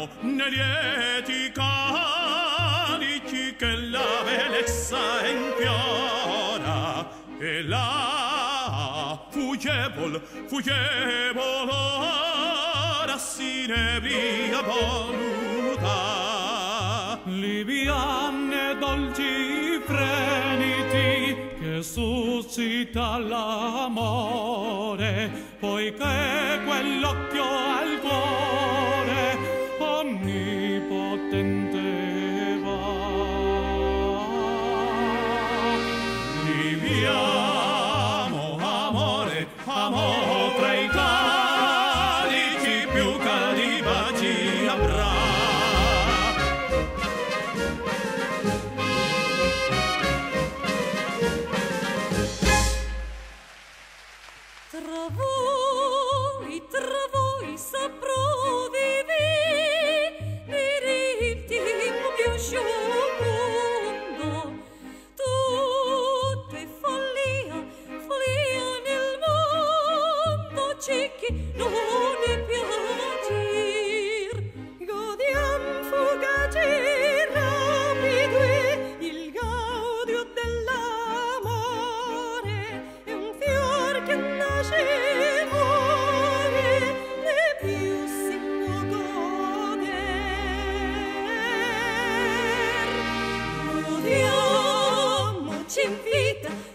beviamo nei lieti carichi che la bellezza impiora e la fuggevol ora si ne via voluta liviane dolci fremiti che suscita l'amore poiché quell'occhio al cuore onnipotente va viviamo amore amore tra i carichi più caldi baci avrà tra voi saprò vivi diritti più sciocco tutto è follia nel mondo ciechi non è piacere godiam fugaci rapidi il gaudio dell'amore è un fior che nasce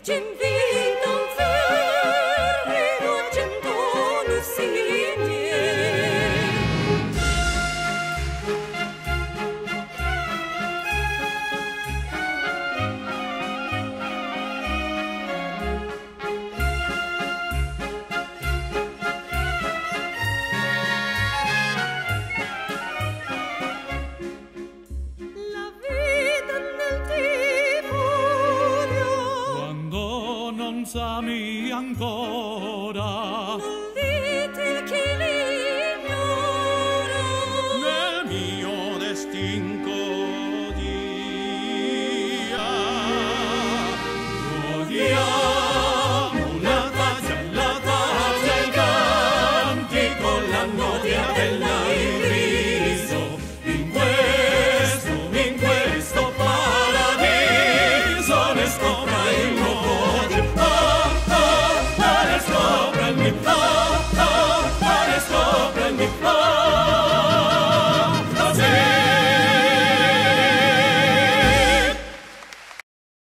ci invita un fervido argentone la vita nel tripudio non s'ami ancora